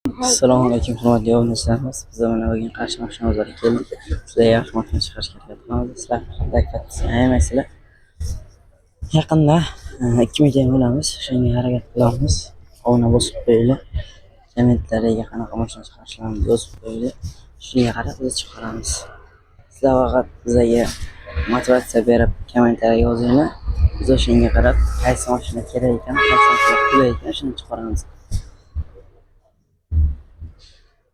Assalomu alaykum, hurmatli obunachilarimiz. Biz mana bugun qarshi mashinamizga keldik. Juda yaxshi mashina chiqarishga harakat qilamiz. Sizlar aytmaysizlar. Yaqinda 2 million bo'lamiz. Shunga harakat qilamiz. Obuna bosib qo'yinglar. Kommentariyga qanaqa mashina chiqarishlarini yozib qo'yinglar. Shunga qarab biz chiqaramiz. Sizlar faqat bizga motivatsiya berib kommentariyaga yozinglar. Biz o'shanga qarab qaysi mashina kerak ekan, qaysi mashina qulay ekan, shuni chiqaramiz.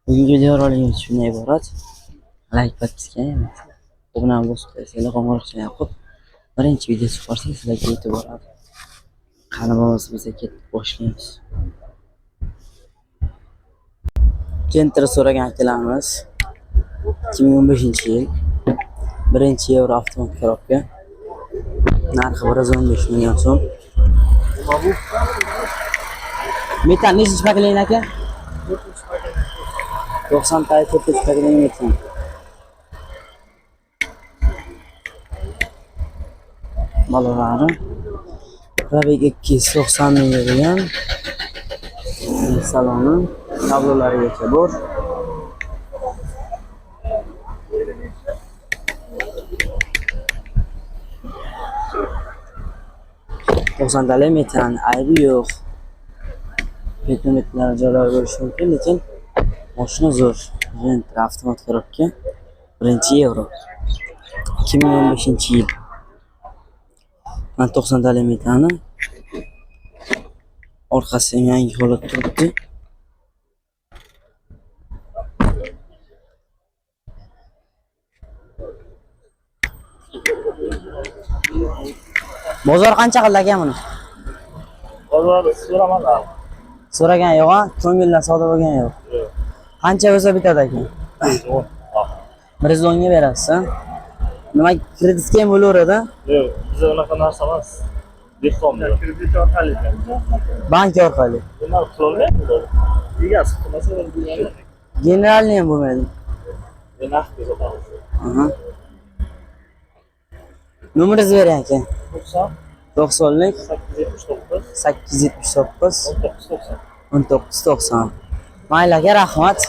Bugungi videorolikimiz shundan iborat. Like podpiska emas. Obuna bosib qo'ysanglar, qo'ng'iroqchani yoqib, birinchi video chiqarsa sizlarga yetib boradi. Qani bo'lmasa bizga ketib boshlaymiz. Kentra so'ragan akalarimiz 2015-yil 1-yevro avtomat korobka. Narxi 115 million so'm. Metan nechinchi pokoleniya aka? 90 ta 4 pokoleniya metan. Balalari Rabik 290 ming degan saloni tablolarigacha bor. Tale metan aybi yo'q. Betonetlar joylar bo'lishi mumkin, lekin mashina zo'r. Gentra avtomat korobka 1-yevro 2015-yil. 90 tali metani orqasi yangi holatda turibdi. Bozor qancha qildi aka buni? Bozor so'ramalar. So'ragan yo'q, ko'ngildan savdo bo'lgan yo'q. Qancha bo'lsa bitadi aka? 110 ga berasiz. Nima kreditga ham bo'laveradi? Yo'q, biz unaqa narsa emas. Dehqonlar. Kredit orqali. Bank orqali. Nima qilolmaydi? Egasi qilmasa bo'lmaydi. Generalni ham bo'lmaydi. Naqd sotamiz. Aha. Nomeringizni bering aka. 90lik 879 1990. Mayli aka, rahmat.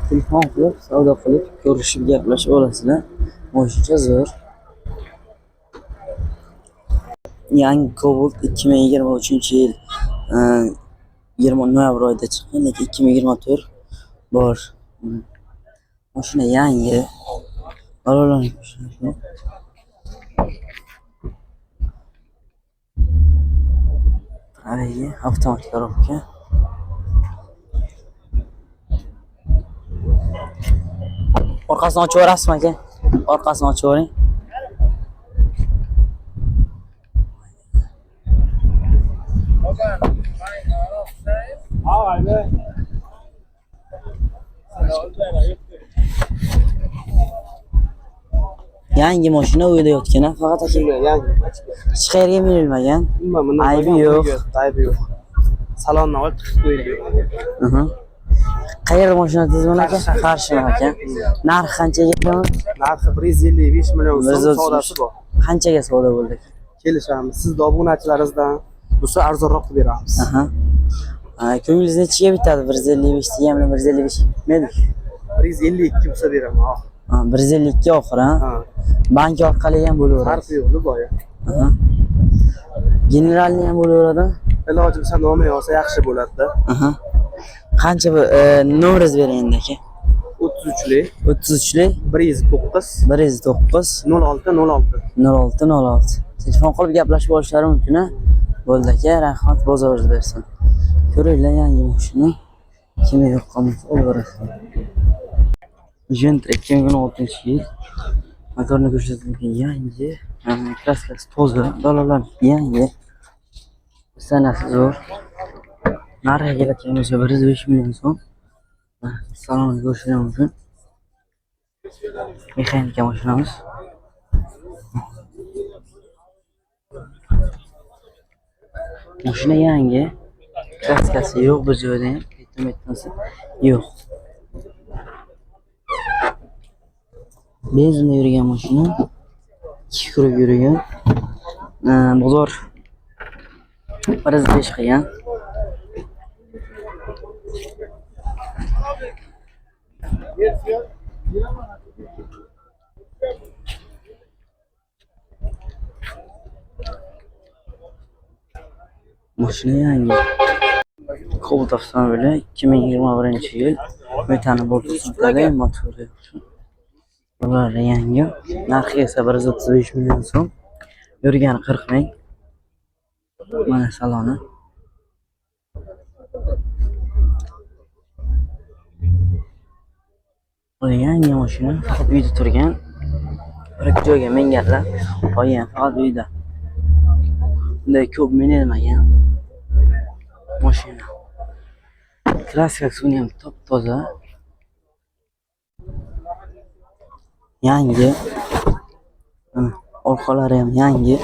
Telefon qilib, savdo qilib, ko'rishib gaplashib olasizlar. Mashina zo'r. Yangi Cobalt 2023-yil 20 noyabr oyida chiqqan, lekin 2024 bor. Mashina yangi. Balolarning mashina. Ayyi, avtomat korobka. Orqasini ochib o'rasizmi aka? Orqasini ochib o'ring. Yangi mashina uyda yotgan, faqat aka yangi. Hech qayerga minilmagan. Aybi yo'q. Aybi yo'q. Salonni olib chiqib qo'yilgan. Qayerda mashina tizimi aka? Qarshimi aka? Narxi qanchaga ekan? Narxi 155 million so'm savdosi bor. Qanchaga savdo bo'ldi? Kelishamiz. Sizni obunachilaringizdan bo'lsa arzonroq qilib beramiz. Ko'nglingiz nechiga bitadi? 155 deganmi, 155 bitmaydi. 152 bo'lsa beraman. 152 oxir, ha? Bank orqali ham bo'laveradi. Farqi yo'q, boya. Generalni ham bo'laveradi. Iloji bo'lsa nomi yozsa yaxshi bo'ladi-da. Qancha nomeringizni bering endi aka? 33lik 109 0606. Telefon qilib gaplashib olishlari mumkin, ha? Bo'ldi aka, rahmat, bozoringiz bersin. Ko'ringlar, yangi mashina. Kim yoqqan olaverasiz. Gentra 2016-yil. Motorni ko'rsatilgan yangi. Kraskasi toza, balolar yangi. Sanasi zo'r. Narxiga keladigan bo'lsa 105 million so'm. Salonni ko'rishingiz mumkin. Mexanika mashinamiz. Mashina yangi. Kraskasi yo'q bu joyda ham. Metasi yo'q. Benzinda yurgan mashina. 2 kirib yurgan. Bozor 105 qilgan. Mashina yangi. Cobalt avtomobili 2021-yil metani bortli motori. Bular yangi. Narxi esa 135 million so'm. Yurgani 40 ming. Mana saloni. Bu yangi mashina, faqat uyda turgan. Bir joyga minganlar, qolgan faqat uyda. Bunday ko'p minilmagan mashina. Kraskasi ham top-toza. Yangi. Orqalari ham yangi.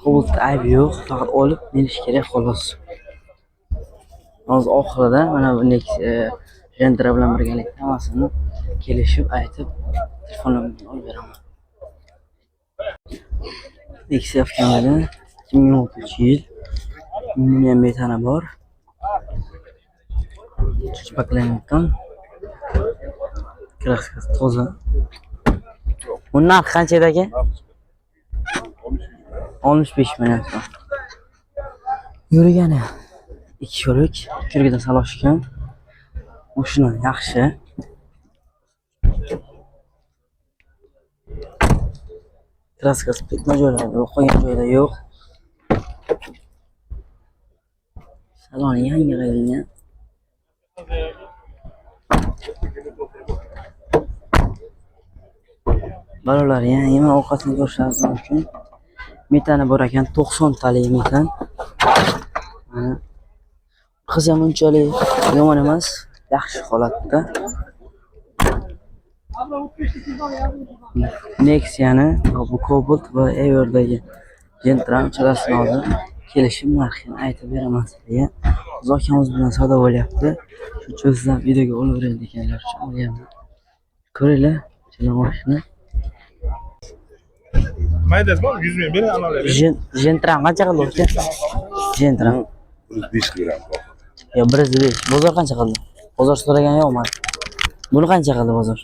Cobalt aybi yo'q, faqat olib minish kerak xolos. Hozir oxirida mana bunday Gentra bilan birgalikda hammasini kelishib aytib telefonimni olib beraman. Nexia avtomobili 2016-yil. Million metani bor. Chuchpaklangan. Kraskasi toza. Bunun narxi qancha edi aka? 65 million so'm. Yurgani 2 yo'lik, kirgida saloshgan. Mashina yaxshi. Kraskasi bitma joylari yo'q, qolgan joyda yo'q. Saloni yangi qilingan. Balolar yangi, mana orqasini ko'rishingiz mumkin. Metani bor ekan, 90 talik metan. Mana qiz ham unchalik yomon emas, yaxshi holatda. Nexia'ni bu Cobalt va Everdagi Gentra uchrasini hozir kelishib narxini aytib beraman sizlarga. Zokamiz bilan savdo bo'lyapti. Shu sizlar videoga olaveradi ekanlar uchun olyapman. Ko'ringlar, chala mashina. Maydasmi? 100 ming bering, anavilar. Gentra qancha qildi aka? Gentra 105 gram. yo 105. Bozor qancha qildi? Bozor so'ragan yo'qman. Buni qancha qildi bozor?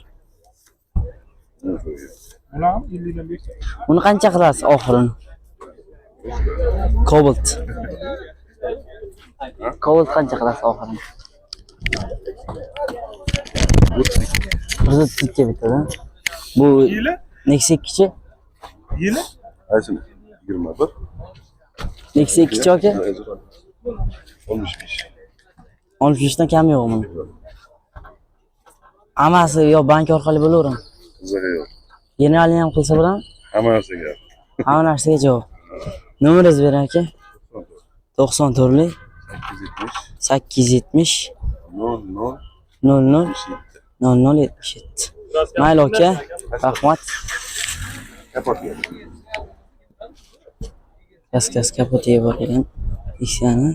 Ular 50 dan 5. Uni qancha qilasiz oxirini? Cobalt. Cobalt qancha qilasiz oxirini? 32 bitadi. Bu Yili? Nexia 2chi? Yili? Aysin 21. Nexia 2chi aka? 65. 65 dan kam yo'q buni. Hammasi yo bank orqali bo'laveradi. Qiziq yo'q. Generalni ham qilsa bo'ladimi? Hamma narsaga. Hamma narsaga javob. Nomeringizni bering aka. 94lik 870 0 00 0077. Mayli aka. Rahmat. Kapot. Gaz kapotiga bor ekan. Nexia'ni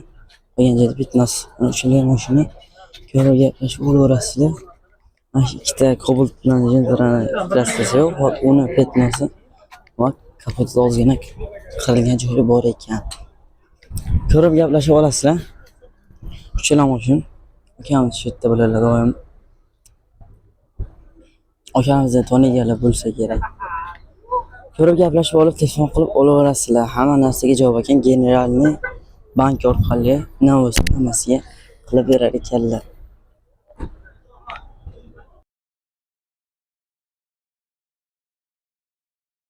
qo'ygan joyda bitmas. Mana shunday mashina ko'rib gaplashib olaverasizlar. Mana shu ikkita Cobalt bilan Gentrani kraskasi yo'q, va uni petnosi va kapotida ozgina qirilgan joyi bor ekan. Ko'rib gaplashib olasizlar. Uchala mashina akamiz shu yerda bo'ladilar doim. Akamizni toniganlar bo'lsa kerak. Ko'rib gaplashib olib, telefon qilib olaverasizlar. Hamma narsaga javob ekan. Generalni bank orqali nima bo'lsa hammasiga qilib berar ekanlar.